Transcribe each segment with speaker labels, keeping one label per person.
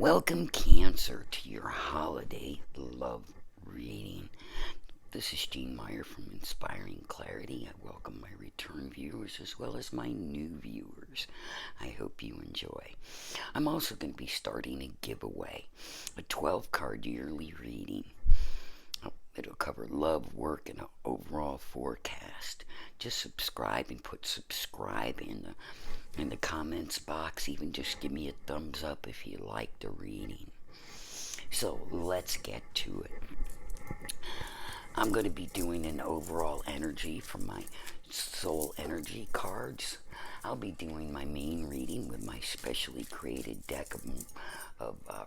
Speaker 1: Welcome, Cancer, to your holiday love reading. This is Gene Meyer from Inspiring Clarity. I welcome my return viewers as well as my new viewers. I hope you enjoy. I'm also going to be starting a giveaway, a 12 card yearly reading. It'll cover love, work, and an overall forecast. Just subscribe and put subscribe in the comments box. Even just give me a thumbs up if you like the reading. So let's get to it. I'm going to be doing an overall energy from my soul energy cards. I'll be doing my main reading with my specially created deck of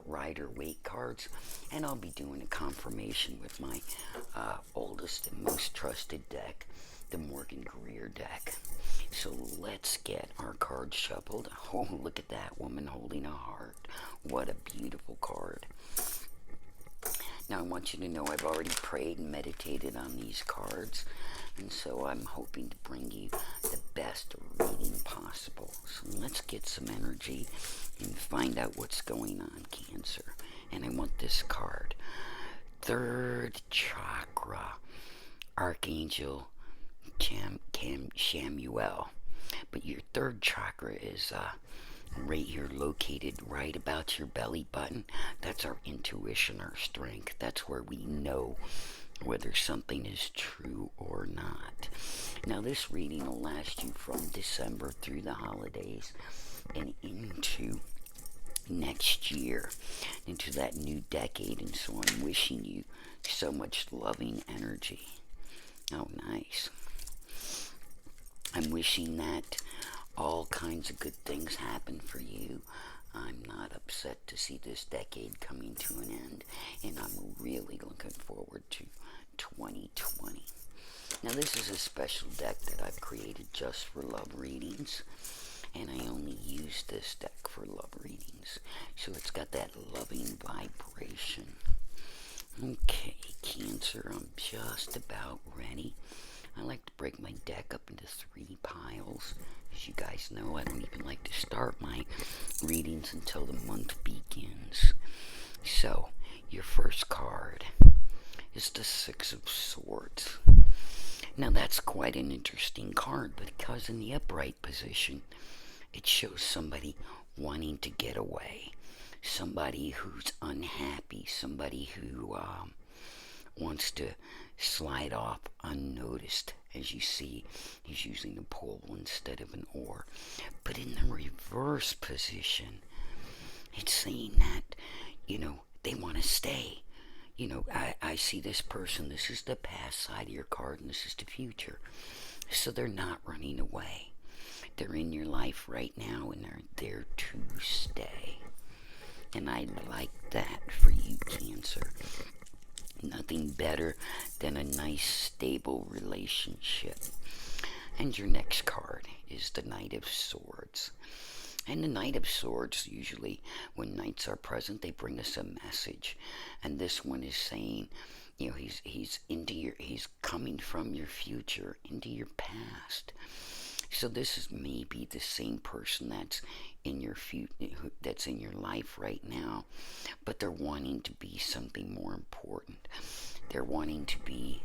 Speaker 1: Rider-Waite cards, and I'll be doing a confirmation with my oldest and most trusted deck, the Morgan Greer deck. So let's get our cards shuffled. Oh, look at that woman holding a heart. What a beautiful card. Now I want you to know I've already prayed and meditated on these cards, and so I'm hoping to bring you the best reading possible. So let's get some energy and find out what's going on, Cancer. And I want this card. Third chakra, Archangel Chamuel. But your third chakra is right here, located right about your belly button. That's our intuition, our strength. That's where we know whether something is true or not. Now this reading will last you from December through the holidays and into next year, into that new decade. And so I'm wishing you so much loving energy. Oh, nice. I'm wishing that all kinds of good things happen for you. I'm not upset to see this decade coming to an end, and I'm really looking forward to 2020. Now this is a special deck that I've created just for love readings, and I only use this deck for love readings, so it's got that loving vibration. Okay, Cancer, I'm just about ready. I like to break my deck up into 3 piles. As you guys know, I don't even like to start my readings until the month begins. So, your first card is the Six of Swords. Now that's quite an interesting card, because in the upright position, it shows somebody wanting to get away. Somebody who's unhappy, somebody who wants to slide off unnoticed. As you see, he's using a pole instead of an oar. But in the reverse position, it's saying that, they want to stay. I see this person. This is the past side of your card, and this is the future. So they're not running away. They're in your life right now, and they're there to stay. And I like that for you, Cancer. Nothing better than a nice, stable relationship. And your next card is the Knight of Swords. And the Knight of Swords, usually when knights are present, they bring us a message. And this one is saying, he's coming from your future into your past. So this is maybe the same person that's in your that's in your life right now, but they're wanting to be something more important. They're wanting to be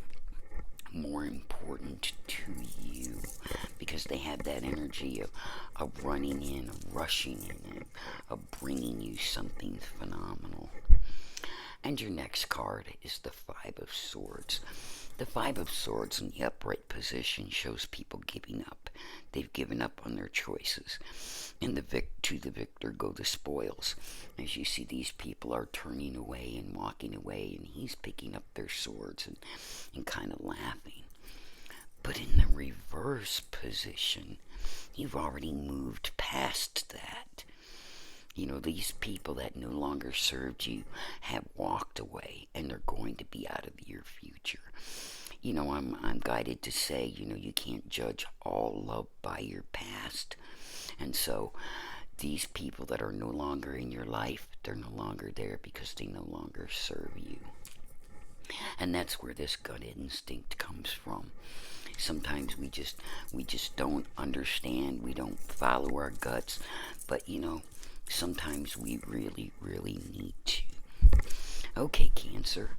Speaker 1: more important to you, because they have that energy of running in, of rushing in, of bringing you something phenomenal. And your next card is the Five of Swords. The Five of Swords in the upright position shows people giving up. They've given up on their choices. And to the victor go the spoils. As you see, these people are turning away and walking away, and he's picking up their swords and kind of laughing. But in the reverse position, you've already moved past that. These people that no longer served you have walked away, and they're going to be out of your future. I'm guided to say, you can't judge all love by your past. And so these people that are no longer in your life, they're no longer there because they no longer serve you. And that's where this gut instinct comes from. Sometimes we just don't understand. We don't follow our guts. But sometimes we really, really need to. Okay, Cancer.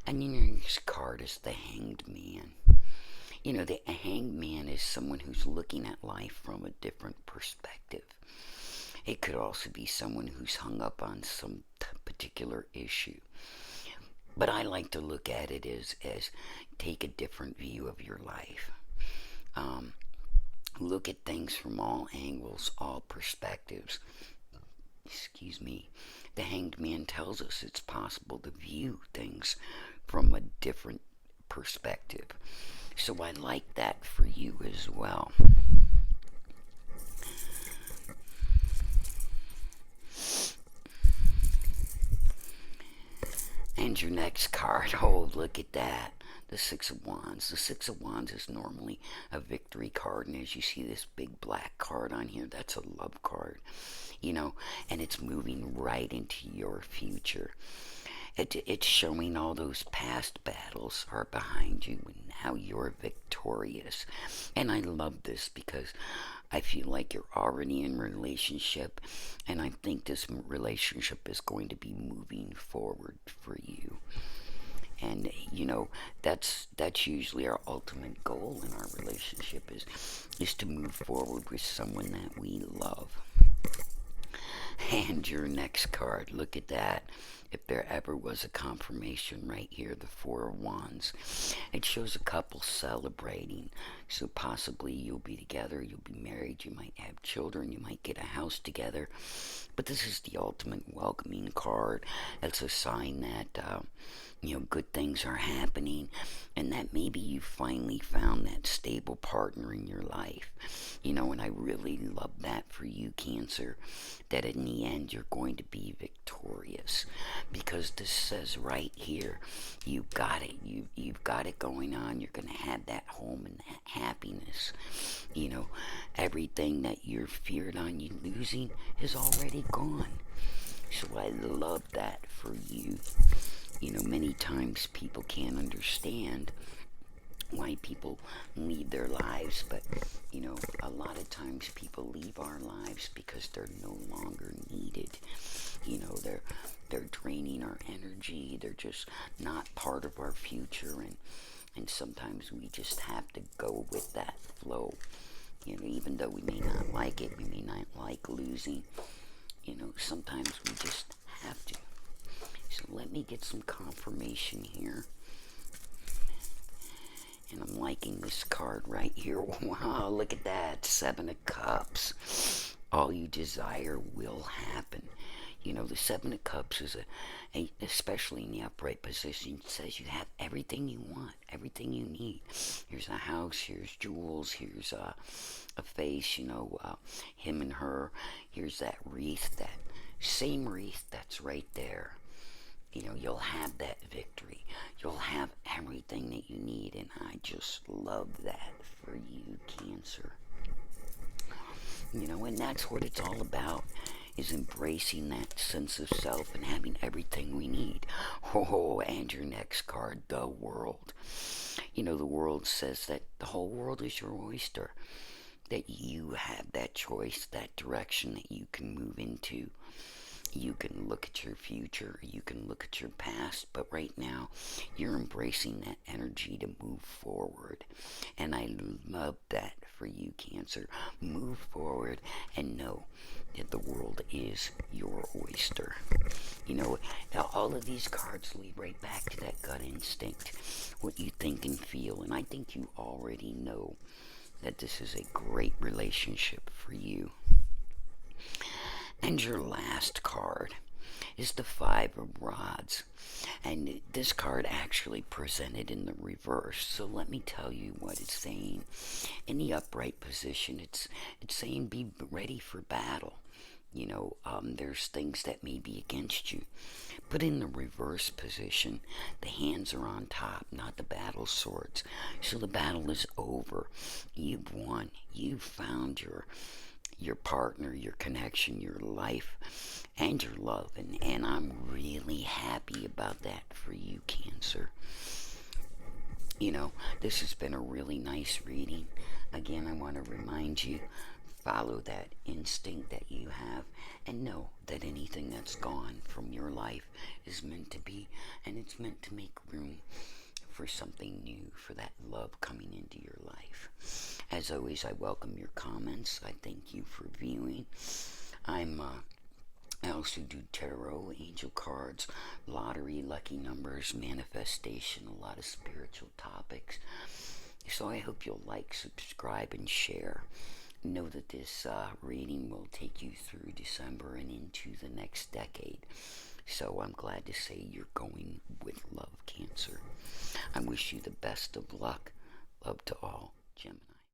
Speaker 1: And your next card is the Hanged Man. The Hanged Man is someone who's looking at life from a different perspective. It could also be someone who's hung up on some particular issue. But I like to look at it as take a different view of your life. Um, Look at things from all angles, all perspectives. Excuse me. The Hanged Man tells us it's possible to view things from a different perspective. So I like that for you as well. And your next card, oh, look at that. The Six of Wands. The Six of Wands is normally a victory card, and as you see this big black card on here, that's a love card, and it's moving right into your future. It's showing all those past battles are behind you and now you're victorious. And I love this because I feel like you're already in a relationship, and I think this relationship is going to be moving forward for you. And that's usually our ultimate goal in our relationship is to move forward with someone that we love. And your next card, look at that. If there ever was a confirmation right here, the Four of Wands. It shows a couple celebrating. So possibly you'll be together, you'll be married, you might have children, you might get a house together. But this is the ultimate welcoming card. It's a sign that good things are happening, and that maybe you finally found that stable partner in your life. And I really love that for you, Cancer, that in the end you're going to be victorious, because this says right here, you got it. You've got it going on. You're going to have that home and that happiness. Everything that you're feared on you losing is already gone. So I love that for you. Many times people can't understand why people leave their lives, but a lot of times people leave our lives because they're no longer needed. They're draining our energy. They're just not part of our future, and sometimes we just have to go with that flow. Even though we may not like it, we may not like losing. Sometimes we just have to. So let me get some confirmation here. And I'm liking this card right here. Wow, look at that. Seven of Cups. All you desire will happen. The Seven of Cups is especially in the upright position, says you have everything you want, everything you need. Here's a house, here's jewels, here's a face, him and her. Here's that wreath, that same wreath that's right there. You'll have that victory. You'll have everything that you need, and I just love that for you, Cancer. And that's what it's all about, is embracing that sense of self and having everything we need. Oh, and your next card, the World. The World says that the whole world is your oyster, that you have that choice, that direction that you can move into. You can look at your future, you can look at your past, but right now you're embracing that energy to move forward. And I love that for you, Cancer. Move forward and know that the world is your oyster. Now all of these cards lead right back to that gut instinct, what you think and feel, and I think you already know that this is a great relationship for you. And your last card is the Five of Rods. And this card actually presented in the reverse. So let me tell you what it's saying. In the upright position, it's saying be ready for battle. There's things that may be against you. But in the reverse position, the hands are on top, not the battle swords. So the battle is over. You've won. You've found your partner, your connection, your life, and your love. And I'm really happy about that for you, Cancer. This has been a really nice reading. Again, I want to remind you, follow that instinct that you have and know that anything that's gone from your life is meant to be, and it's meant to make room for something new, for that love coming into your life. As always, I welcome your comments. I thank you for viewing. I also do tarot, angel cards, lottery, lucky numbers, manifestation, a lot of spiritual topics. So I hope you'll like, subscribe, and share. Know that this reading will take you through December and into the next decade. So I'm glad to say you're going with love, Cancer. I wish you the best of luck. Love to all, Gemini.